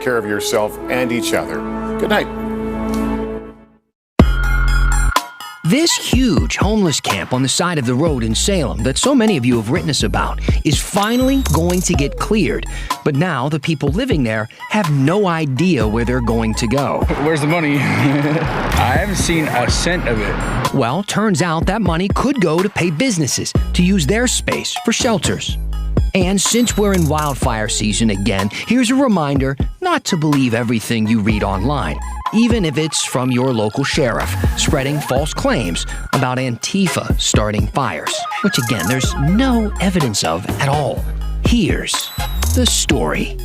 care of yourself and each other. Good night. This huge homeless camp on the side of the road in Salem that so many of you have written us about is finally going to get cleared. But now the people living there have no idea where they're going to go. Where's the money? I haven't seen a cent of it. Well, turns out that money could go to pay businesses to use their space for shelters. And since we're in wildfire season again, here's a reminder not to believe everything you read online, even if it's from your local sheriff spreading false claims about Antifa starting fires, which again, there's no evidence of at all. Here's the story.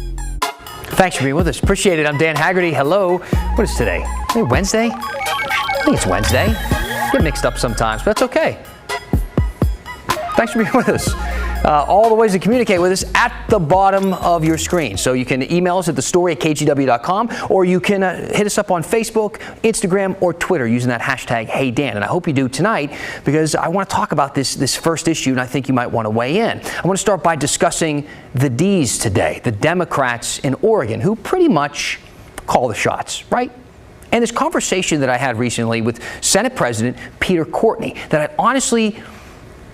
Thanks for being with us. Appreciate it. I'm Dan Haggerty. Hello. What is today? Is it Wednesday? I think it's Wednesday. Get mixed up sometimes, but that's okay. Thanks for being with us. All the ways to communicate with us at the bottom of your screen. So you can email us at thestory@kgw.com, or you can hit us up on Facebook, Instagram, or Twitter using that hashtag HeyDan. And I hope you do tonight, because I want to talk about this first issue, and I think you might want to weigh in. I want to start by discussing the Ds today, the Democrats in Oregon, who pretty much call the shots, right? And this conversation that I had recently with Senate President Peter Courtney that I honestly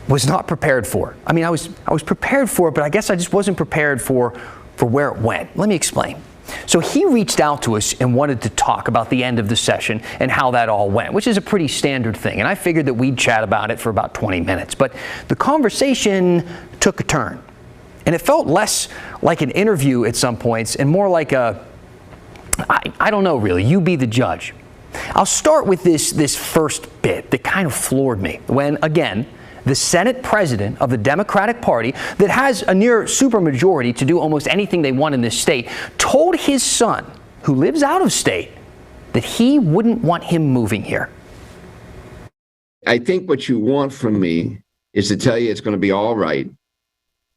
was not prepared for. I mean, I was prepared for it, but I guess I just wasn't prepared for where it went. Let me explain. So he reached out to us and wanted to talk about the end of the session and how that all went, which is a pretty standard thing. And I figured that we'd chat about it for about 20 minutes. But the conversation took a turn. And it felt less like an interview at some points and more like I don't know really, you be the judge. I'll start with this first bit that kind of floored me when, again, the Senate president of the Democratic Party that has a near supermajority to do almost anything they want in this state told his son, who lives out of state, that he wouldn't want him moving here. I think what you want from me is to tell you it's going to be all right,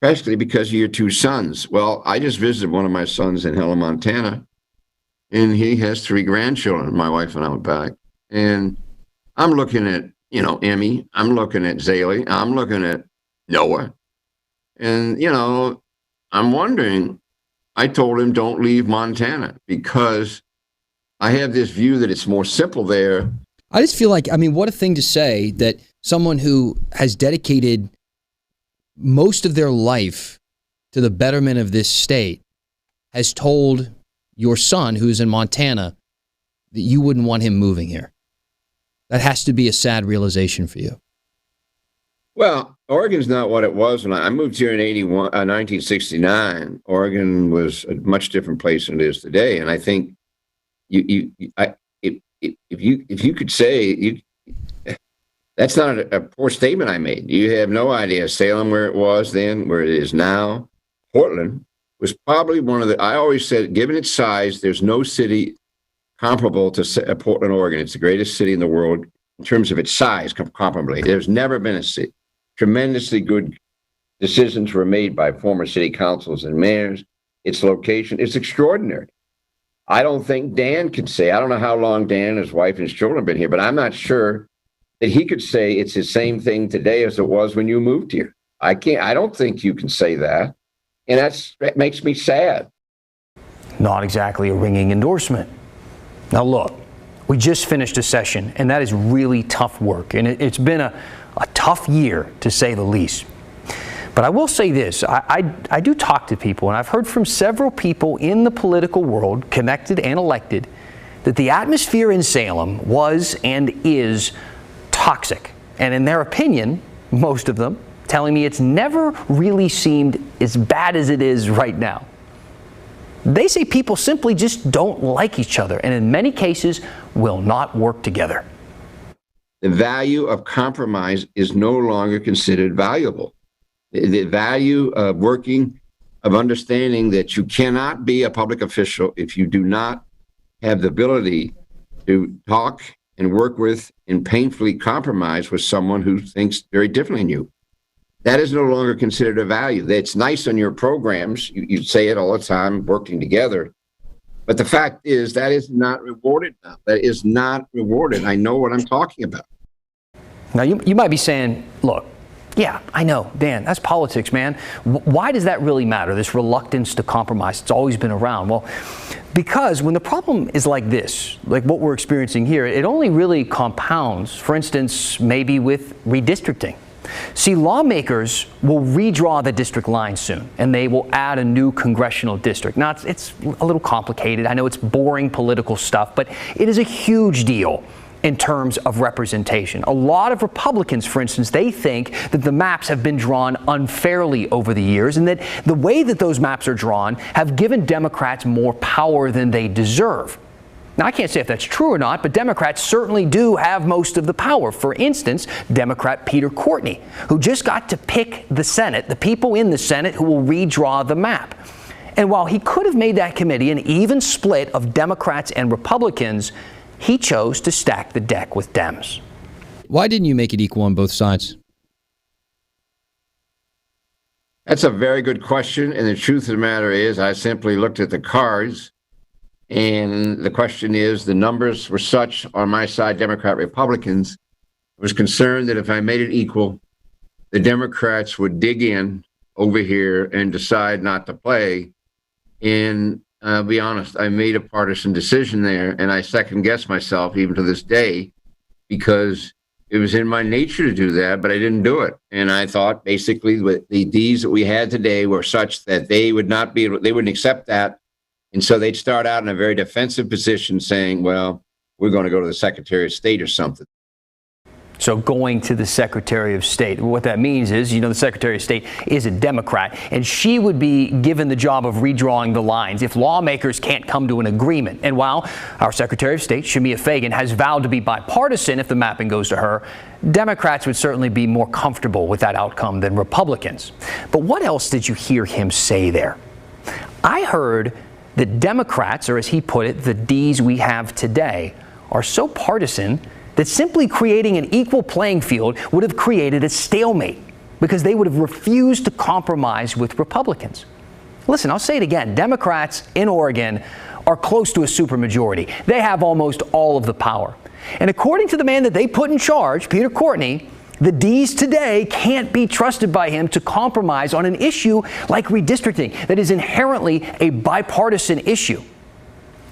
especially because of your two sons. Well, I just visited one of my sons in Salem, Montana, and he has 3 grandchildren. My wife and I went back, and I'm looking at Emmy, I'm looking at Zaley, I'm looking at Noah. And, I'm wondering, I told him don't leave Montana because I have this view that it's more simple there. I just feel like, what a thing to say that someone who has dedicated most of their life to the betterment of this state has told your son, who's in Montana, that you wouldn't want him moving here. That has to be a sad realization for you. Well, Oregon's not what it was when I moved here in 1969. Oregon was a much different place than it is today. And I think if you could say that's not a poor statement I made. You have no idea. Salem, where it was then, where it is now, Portland was probably one of the. I always said, given its size, there's no city comparable to Portland, Oregon. It's the greatest city in the world in terms of its size, comparably. There's never been a city. Tremendously good decisions were made by former city councils and mayors. Its location is extraordinary. I don't think Dan could say, I don't know how long Dan, his wife, and his children have been here, but I'm not sure that he could say it's the same thing today as it was when you moved here. I don't think you can say that. And that makes me sad. Not exactly a ringing endorsement. Now look, we just finished a session, and that is really tough work, and it's been a tough year, to say the least. But I will say this, I do talk to people, and I've heard from several people in the political world, connected and elected, that the atmosphere in Salem was and is toxic. And in their opinion, most of them, telling me it's never really seemed as bad as it is right now. They say people simply just don't like each other, and in many cases will not work together. The value of compromise is no longer considered valuable. The value of working, of understanding that you cannot be a public official if you do not have the ability to talk and work with and painfully compromise with someone who thinks very differently than you. That is no longer considered a value. It's nice on your programs. You say it all the time, working together. But the fact is that is not rewarded now. That is not rewarded. I know what I'm talking about. Now, you might be saying, look, yeah, I know, Dan, that's politics, man. Why does that really matter, this reluctance to compromise? It's always been around. Well, Because when the problem is like this, like what we're experiencing here, it only really compounds, for instance, maybe with redistricting. See, lawmakers will redraw the district line soon, and they will add a new congressional district. Now, it's a little complicated. I know it's boring political stuff, but it is a huge deal in terms of representation. A lot of Republicans, for instance, they think that the maps have been drawn unfairly over the years, and that the way that those maps are drawn have given Democrats more power than they deserve. Now, I can't say if that's true or not, but Democrats certainly do have most of the power. For instance, Democrat Peter Courtney, who just got to pick the Senate, the people in the Senate who will redraw the map. And while he could have made that committee an even split of Democrats and Republicans, he chose to stack the deck with Dems. Why didn't you make it equal on both sides? That's a very good question. And the truth of the matter is, I simply looked at the cards. And the question is, the numbers were such on my side, Democrat, Republicans, I was concerned that if I made it equal, the Democrats would dig in over here and decide not to play. And I'll be honest, I made a partisan decision there, and I second guess myself even to this day, because it was in my nature to do that, but I didn't do it. And I thought basically the Ds that we had today were such that they would not be able, they wouldn't accept that. And so they'd start out in a very defensive position saying, well, we're going to go to the Secretary of State or something. So going to the Secretary of State, what that means is, the Secretary of State is a Democrat, and she would be given the job of redrawing the lines if lawmakers can't come to an agreement. And while our Secretary of State, Shemia Fagan, has vowed to be bipartisan if the mapping goes to her, Democrats would certainly be more comfortable with that outcome than Republicans. But what else did you hear him say there? I heard that Democrats, or as he put it, the Ds we have today, are so partisan that simply creating an equal playing field would have created a stalemate because they would have refused to compromise with Republicans. Listen, I'll say it again. Democrats in Oregon are close to a supermajority. They have almost all of the power. And according to the man that they put in charge, Peter Courtney, the Ds today can't be trusted by him to compromise on an issue like redistricting that is inherently a bipartisan issue.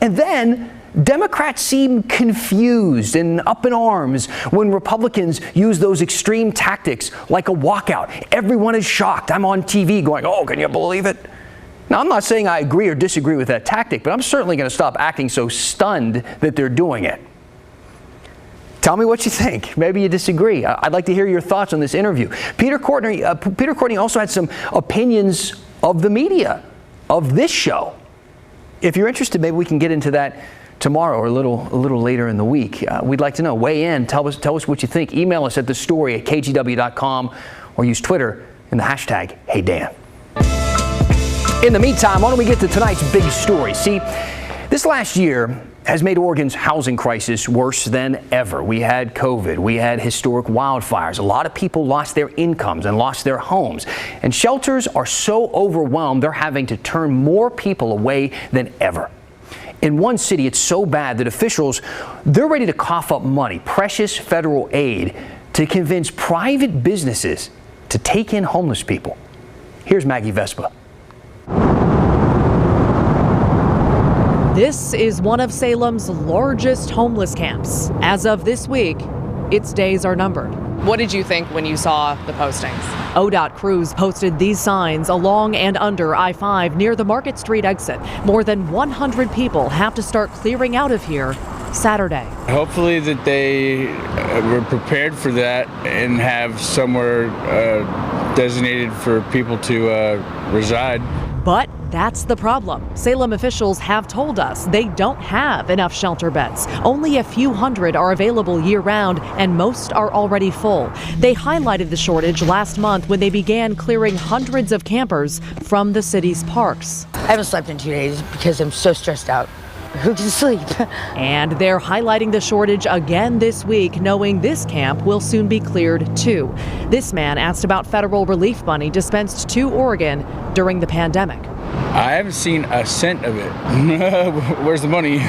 And then Democrats seem confused and up in arms when Republicans use those extreme tactics like a walkout. Everyone is shocked. I'm on TV going, oh, can you believe it? Now, I'm not saying I agree or disagree with that tactic, but I'm certainly going to stop acting so stunned that they're doing it. Tell me what you think. Maybe you disagree. I'd like to hear your thoughts on this interview. Peter Courtney also had some opinions of the media, of this show. If you're interested, maybe we can get into that tomorrow or a little later in the week. We'd like to know. Weigh in. Tell us what you think. Email us at thestory@kgw.com or use Twitter in the hashtag HeyDan. In the meantime, why don't we get to tonight's big story? See, this last year has made Oregon's housing crisis worse than ever. We had COVID. We had historic wildfires. A lot of people lost their incomes and lost their homes. And shelters are so overwhelmed, they're having to turn more people away than ever. In one city, it's so bad that officials, they're ready to cough up money, precious federal aid, to convince private businesses to take in homeless people. Here's Maggie Vespa. This is one of Salem's largest homeless camps. As of this week, its days are numbered. What did you think when you saw the postings? ODOT crews posted these signs along and under I-5 near the Market Street exit. More than 100 people have to start clearing out of here Saturday. Hopefully that they were prepared for that and have somewhere designated for people to reside. But that's the problem. Salem officials have told us they don't have enough shelter beds. Only a few hundred are available year-round, and most are already full. They highlighted the shortage last month when they began clearing hundreds of campers from the city's parks. I haven't slept in 2 days because I'm so stressed out. Who can sleep? And they're highlighting the shortage again this week, knowing this camp will soon be cleared too. This man asked about federal relief money dispensed to Oregon during the pandemic. I haven't seen a cent of it. Where's the money?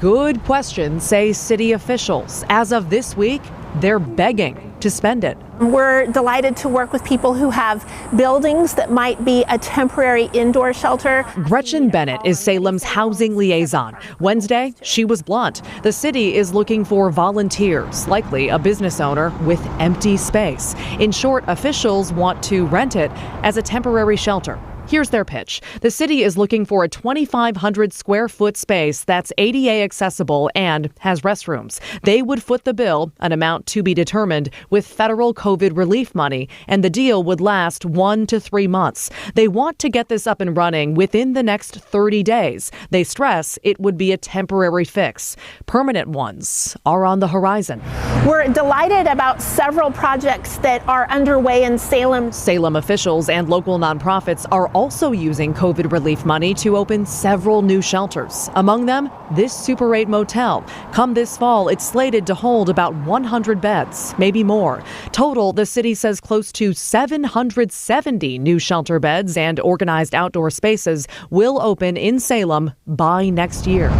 Good question, say city officials. As of this week, they're begging to spend it. We're delighted to work with people who have buildings that might be a temporary indoor shelter. Gretchen Bennett is Salem's housing liaison. Wednesday, she was blunt. The city is looking for volunteers, likely a business owner with empty space. In short, officials want to rent it as a temporary shelter. Here's their pitch. The city is looking for a 2,500 square foot space that's ADA accessible and has restrooms. They would foot the bill, an amount to be determined, with federal COVID relief money, and the deal would last 1 to 3 months. They want to get this up and running within the next 30 days. They stress it would be a temporary fix. Permanent ones are on the horizon. We're delighted about several projects that are underway in Salem. Salem officials and local nonprofits are also using COVID relief money to open several new shelters. Among them, this Super 8 motel. Come this fall, it's slated to hold about 100 beds, maybe more. Total, the city says close to 770 new shelter beds and organized outdoor spaces will open in Salem by next year.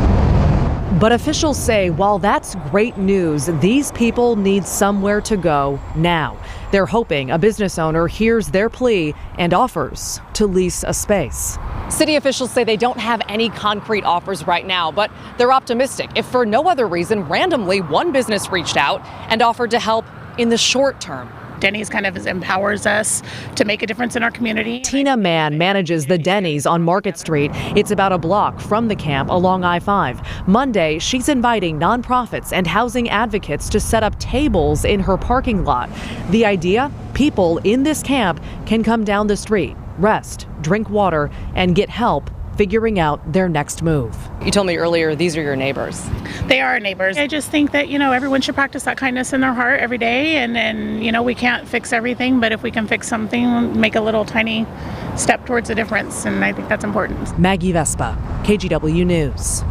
But officials say while that's great news, these people need somewhere to go now. They're hoping a business owner hears their plea and offers to lease a space. City officials say they don't have any concrete offers right now, but they're optimistic. If for no other reason, randomly one business reached out and offered to help in the short term. Denny's kind of empowers us to make a difference in our community. Tina Mann manages the Denny's on Market Street. It's about a block from the camp along I-5. Monday, she's inviting nonprofits and housing advocates to set up tables in her parking lot. The idea? People in this camp can come down the street, rest, drink water, and get help figuring out their next move. You told me earlier these are your neighbors. They are our neighbors. I just think that, everyone should practice that kindness in their heart every day. And we can't fix everything, but if we can fix something, make a little tiny step towards a difference. And I think that's important. Maggie Vespa, KGW News.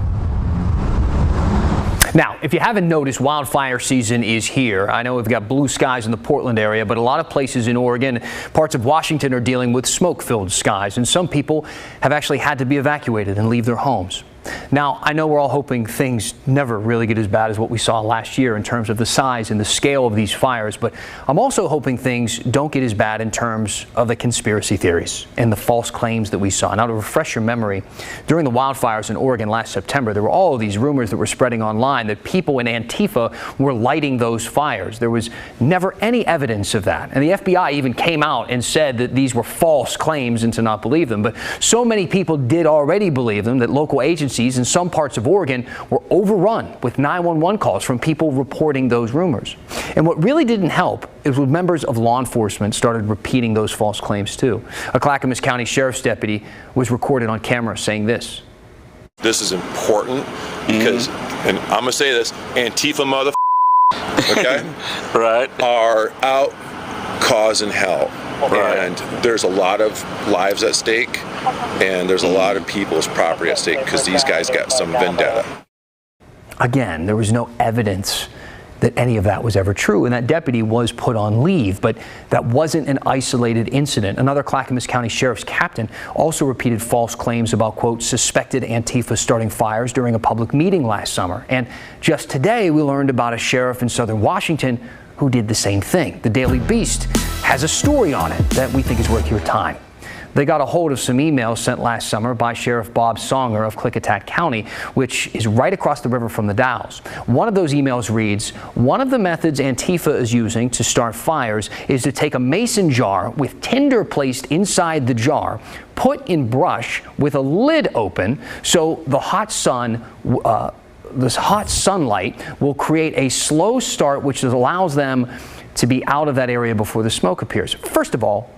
Now, if you haven't noticed, wildfire season is here. I know we've got blue skies in the Portland area, but a lot of places in Oregon, parts of Washington are dealing with smoke-filled skies, and some people have actually had to be evacuated and leave their homes. Now, I know we're all hoping things never really get as bad as what we saw last year in terms of the size and the scale of these fires, but I'm also hoping things don't get as bad in terms of the conspiracy theories and the false claims that we saw. Now, to refresh your memory, during the wildfires in Oregon last September, there were all of these rumors that were spreading online that people in Antifa were lighting those fires. There was never any evidence of that, and the FBI even came out and said that these were false claims and to not believe them. But so many people did already believe them that local agencies in some parts of Oregon were overrun with 911 calls from people reporting those rumors. And what really didn't help is when members of law enforcement started repeating those false claims too. A Clackamas County Sheriff's deputy was recorded on camera saying this. This is important because, and I'm gonna say this, Antifa okay, right, are out causing hell. Right. And there's a lot of lives at stake, and there's a lot of people's property at stake because these guys got some vendetta. Again, there was no evidence that any of that was ever true, and that deputy was put on leave, but that wasn't an isolated incident. Another Clackamas County Sheriff's captain also repeated false claims about, quote, suspected Antifa starting fires during a public meeting last summer. And just today, we learned about a sheriff in southern Washington who did the same thing. The Daily Beast has a story on it that we think is worth your time. They got a hold of some emails sent last summer by Sheriff Bob Songer of Klickitat County, which is right across the river from the Dalles. One of those emails reads, one of the methods Antifa is using to start fires is to take a mason jar with tinder placed inside the jar, put in brush with a lid open so the hot sunlight will create a slow start, which allows them to be out of that area before the smoke appears. First of all,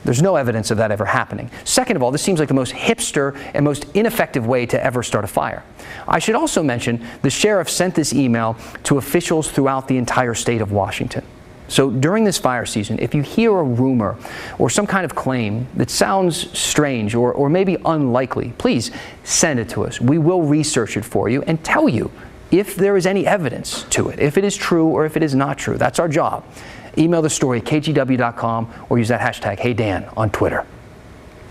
there's no evidence of that ever happening. Second of all, this seems like the most hipster and most ineffective way to ever start a fire. I should also mention the sheriff sent this email to officials throughout the entire state of Washington. So during this fire season, if you hear a rumor or some kind of claim that sounds strange or maybe unlikely, please send it to us. We will research it for you and tell you if there is any evidence to it, if it is true or if it is not true. That's our job. Email the story at kgw.com or use that hashtag HeyDan on Twitter.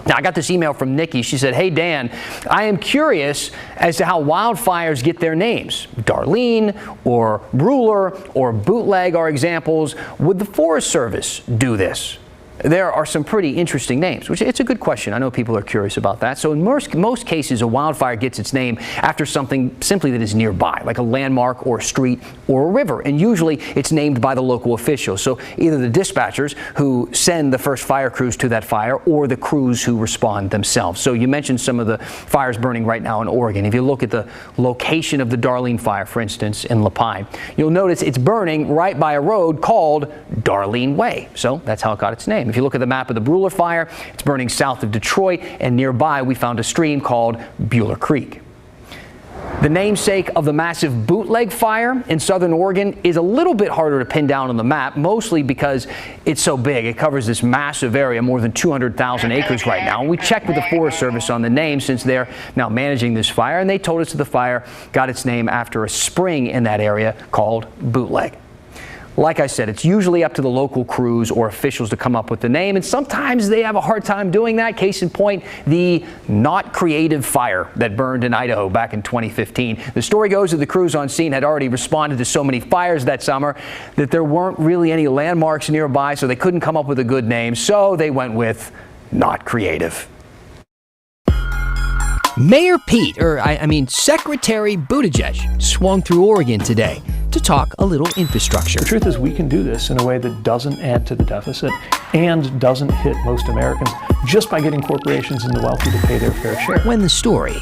Now, I got this email from Nikki. She said, "Hey, Dan, I am curious as to how wildfires get their names. Darlene or Ruler or Bootleg are examples. Would the Forest Service do this? There are some pretty interesting names," which it's a good question. I know people are curious about that. So in most cases, a wildfire gets its name after something simply that is nearby, like a landmark or a street or a river. And usually it's named by the local officials. So either the dispatchers who send the first fire crews to that fire or the crews who respond themselves. So you mentioned some of the fires burning right now in Oregon. If you look at the location of the Darlene fire, for instance, in La Pine, you'll notice it's burning right by a road called Darlene Way. So that's how it got its name. If you look at the map of the Buhler fire, it's burning south of Detroit, and nearby we found a stream called Buhler Creek. The namesake of the massive Bootleg fire in southern Oregon is a little bit harder to pin down on the map, mostly because it's so big. It covers this massive area, more than 200,000 acres right now. And we checked with the Forest Service on the name since they're now managing this fire, and they told us that the fire got its name after a spring in that area called Bootleg. Like I said, it's usually up to the local crews or officials to come up with the name, and sometimes they have a hard time doing that. Case in point, the Not Creative fire that burned in Idaho back in 2015. The story goes that the crews on scene had already responded to so many fires that summer that there weren't really any landmarks nearby, so they couldn't come up with a good name, so they went with Not Creative. Mayor Pete, Secretary Buttigieg, swung through Oregon today to talk a little infrastructure. The truth is we can do this in a way that doesn't add to the deficit and doesn't hit most Americans just by getting corporations and the wealthy to pay their fair share. When the story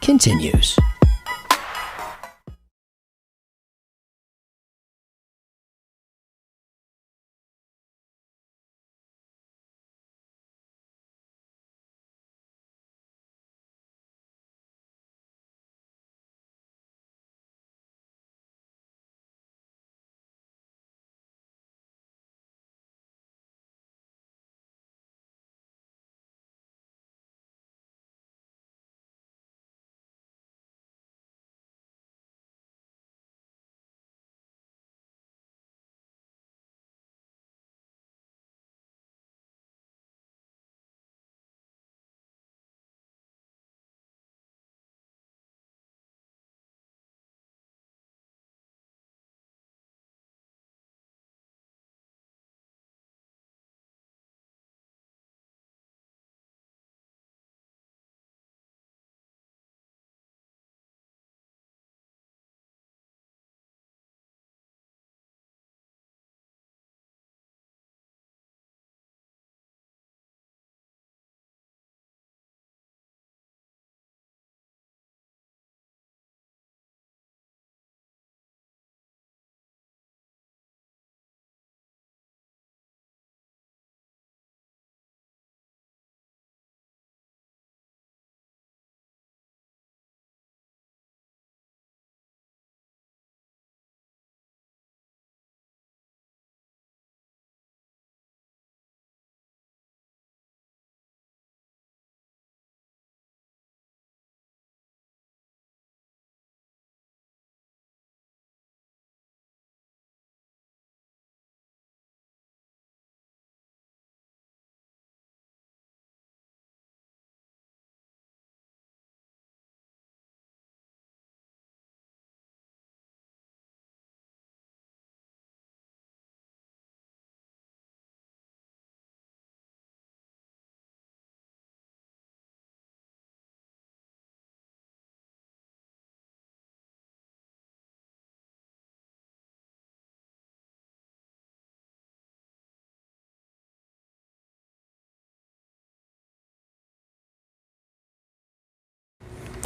continues.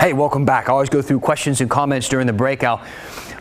Hey, welcome back. I always go through questions and comments during the break. I'll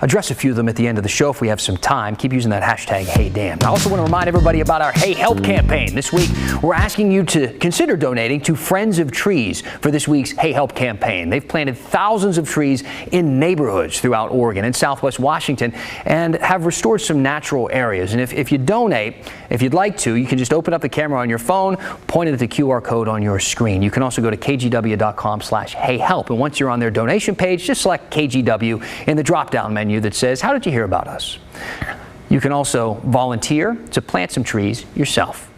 address a few of them at the end of the show if we have some time. Keep using that hashtag HeyDan. I also want to remind everybody about our Hey Help campaign. This week, we're asking you to consider donating to Friends of Trees for this week's Hey Help campaign. They've planted thousands of trees in neighborhoods throughout Oregon and Southwest Washington and have restored some natural areas. And if you donate, if you'd like to, you can just open up the camera on your phone, point it at the QR code on your screen. You can also go to kgw.com/heyhelp. And once you're on their donation page, just select KGW in the drop-down menu that says, "How did you hear about us?" You can also volunteer to plant some trees yourself.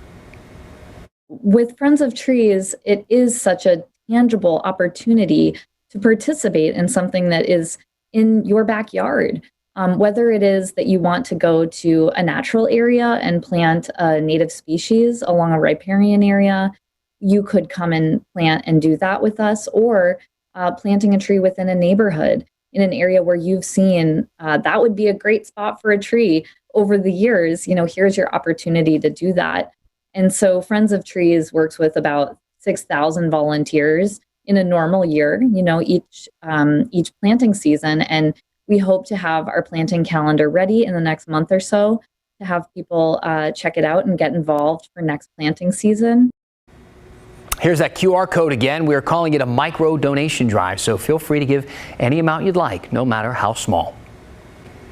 with Friends of Trees, it is such a tangible opportunity to participate in something that is in your backyard. Whether it is that you want to go to a natural area and plant a native species along a riparian area, you could come and plant and do that with us, or planting a tree within a neighborhood in an area where you've seen that would be a great spot for a tree over the years. Here's your opportunity to do that. And so Friends of Trees works with about 6,000 volunteers in a normal year, each planting season. And we hope to have our planting calendar ready in the next month or so to have people check it out and get involved for next planting season. Here's that QR code again. We're calling it a micro donation drive, so feel free to give any amount you'd like, no matter how small.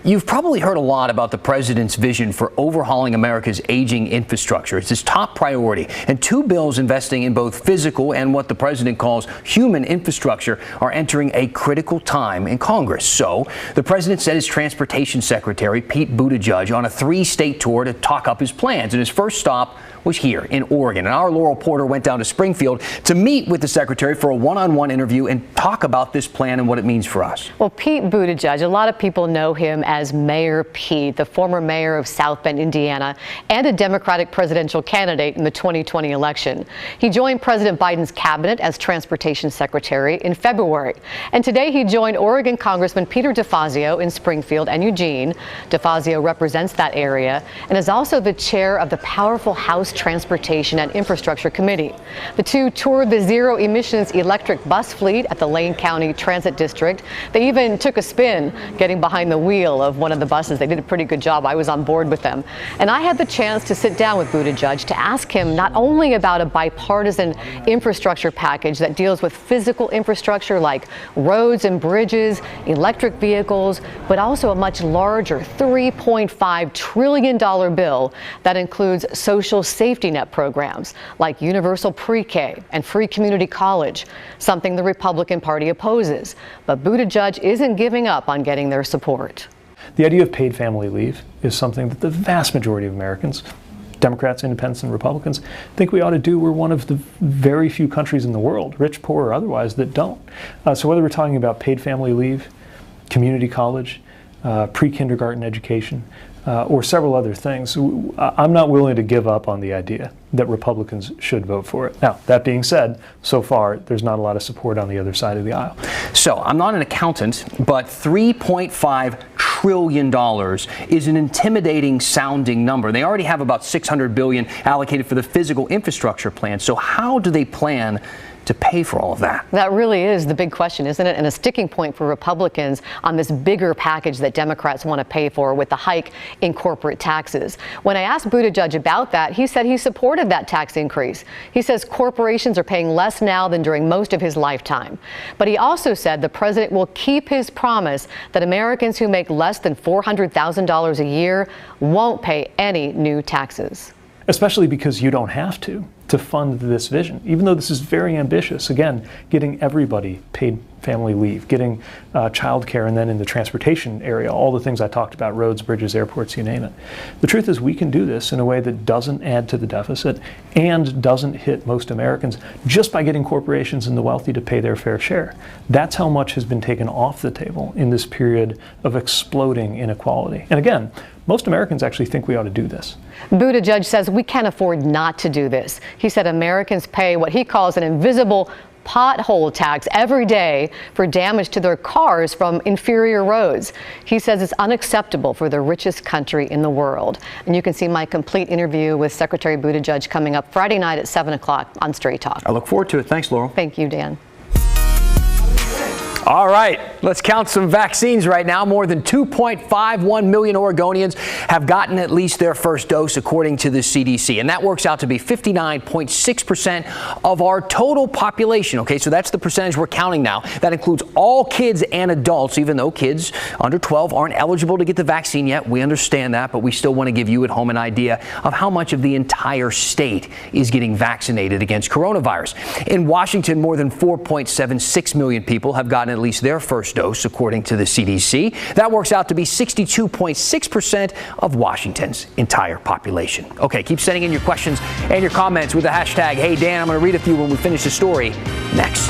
You've probably heard a lot about the president's vision for overhauling America's aging infrastructure. It's his top priority, and two bills investing in both physical and what the president calls human infrastructure are entering a critical time in Congress. So the president sent his transportation secretary, Pete Buttigieg, on a 3-state tour to talk up his plans, and his first stop was here in Oregon. And our Laurel Porter went down to Springfield to meet with the secretary for a one-on-one interview and talk about this plan and what it means for us. Well, Pete Buttigieg, a lot of people know him as Mayor Pete, the former mayor of South Bend, Indiana, and a Democratic presidential candidate in the 2020 election. He joined President Biden's cabinet as transportation secretary in February. And today he joined Oregon Congressman Peter DeFazio in Springfield and Eugene. DeFazio represents that area and is also the chair of the powerful House Transportation and Infrastructure Committee. The two toured the zero emissions electric bus fleet at the Lane County Transit District. They even took a spin getting behind the wheel of one of the buses. They did a pretty good job. I was on board with them. And I had the chance to sit down with Buttigieg to ask him not only about a bipartisan infrastructure package that deals with physical infrastructure like roads and bridges, electric vehicles, but also a much larger $3.5 trillion bill that includes social safety net programs like universal pre-K and free community college, something the Republican Party opposes. But Buttigieg isn't giving up on getting their support. The idea of paid family leave is something that the vast majority of Americans, Democrats, Independents, and Republicans, think we ought to do. We're one of the very few countries in the world, rich, poor, or otherwise, that don't. So whether we're talking about paid family leave, community college, pre-kindergarten education, or several other things, I'm not willing to give up on the idea that Republicans should vote for it. Now, that being said, so far, there's not a lot of support on the other side of the aisle. So, I'm not an accountant, but $3.5 trillion is an intimidating sounding number. They already have about $600 billion allocated for the physical infrastructure plan. So how do they plan to pay for all of that? That really is the big question, isn't it? And a sticking point for Republicans on this bigger package that Democrats want to pay for with the hike in corporate taxes. When I asked Buttigieg about that, he said he supported that tax increase. He says corporations are paying less now than during most of his lifetime. But he also said the president will keep his promise that Americans who make less than $400,000 a year won't pay any new taxes. Especially because you don't have to fund this vision, even though this is very ambitious. Again, getting everybody paid family leave, getting childcare, and then in the transportation area, all the things I talked about, roads, bridges, airports, you name it. The truth is we can do this in a way that doesn't add to the deficit and doesn't hit most Americans just by getting corporations and the wealthy to pay their fair share. That's how much has been taken off the table in this period of exploding inequality. And again, most Americans actually think we ought to do this. Buttigieg says we can't afford not to do this. He said Americans pay what he calls an invisible pothole tax every day for damage to their cars from inferior roads. He says it's unacceptable for the richest country in the world. And you can see my complete interview with Secretary Buttigieg coming up Friday night at 7 o'clock on Straight Talk. I look forward to it. Thanks, Laurel. Thank you, Dan. All right, let's count some vaccines right now. More than 2.51 million Oregonians have gotten at least their first dose, according to the CDC. And that works out to be 59.6% of our total population. Okay, so that's the percentage we're counting now. That includes all kids and adults, even though kids under 12 aren't eligible to get the vaccine yet. We understand that, but we still want to give you at home an idea of how much of the entire state is getting vaccinated against coronavirus. In Washington, more than 4.76 million people have gotten at least their first first dose, according to the CDC. That works out to be 62.6% of Washington's entire population. Okay, keep sending in your questions and your comments with the hashtag #HeyDan. I'm going to read a few when we finish the story next.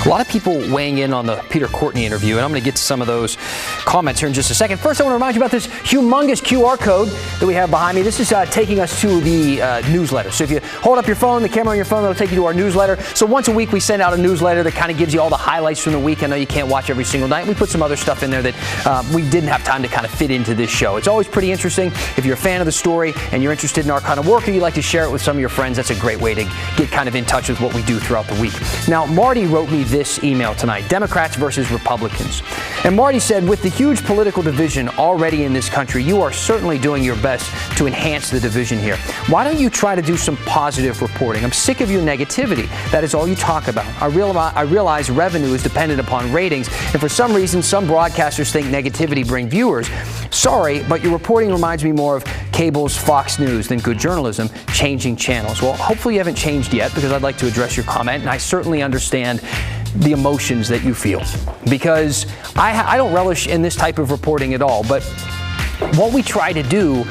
A lot of people weighing in on the Peter Courtney interview, and I'm going to get to some of those comments here in just a second. First, I want to remind you about this humongous QR code that we have behind me. This is taking us to the newsletter. So if you hold up your phone, the camera on your phone, it'll take you to our newsletter. So once a week, we send out a newsletter that kind of gives you all the highlights from the week. I know you can't watch every single night. We put some other stuff in there that we didn't have time to kind of fit into this show. It's always pretty interesting. If you're a fan of the story and you're interested in our kind of work or you'd like to share it with some of your friends, that's a great way to get kind of in touch with what we do throughout the week. Now, Marty wrote me this email tonight, Democrats versus Republicans. And Marty said, with the huge political division already in this country, you are certainly doing your best to enhance the division here. Why don't you try to do some positive reporting? I'm sick of your negativity. That is all you talk about. I realize revenue is dependent upon ratings, and for some reason, some broadcasters think negativity brings viewers. Sorry, but your reporting reminds me more of cable's Fox News than good journalism, changing channels. Well, hopefully you haven't changed yet, because I'd like to address your comment, and I certainly understand the emotions that you feel, because I don't relish in this type of reporting at all. But what we try to do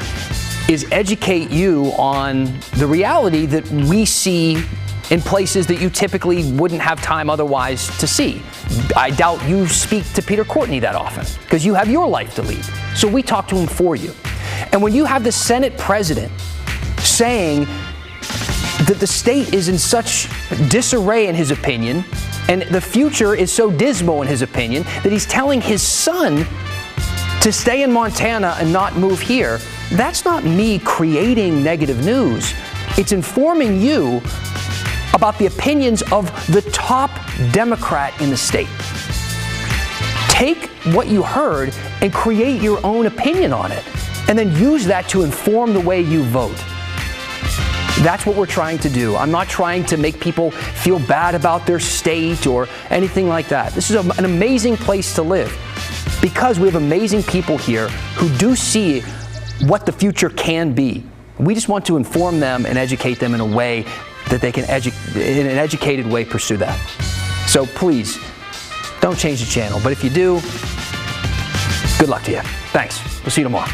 is educate you on the reality that we see in places that you typically wouldn't have time otherwise to see. I doubt you speak to Peter Courtney that often, because you have your life to lead. So we talk to him for you. And when you have the Senate president saying that the state is in such disarray in his opinion, and the future is so dismal in his opinion, that he's telling his son to stay in Montana and not move here, that's not me creating negative news. It's informing you about the opinions of the top Democrat in the state. Take what you heard and create your own opinion on it, and then use that to inform the way you vote. That's what we're trying to do. I'm not trying to make people feel bad about their state or anything like that. This is an amazing place to live, because we have amazing people here who do see what the future can be. We just want to inform them and educate them in a way that they can, in an educated way, pursue that. So please, don't change the channel. But if you do, good luck to you. Thanks. We'll see you tomorrow.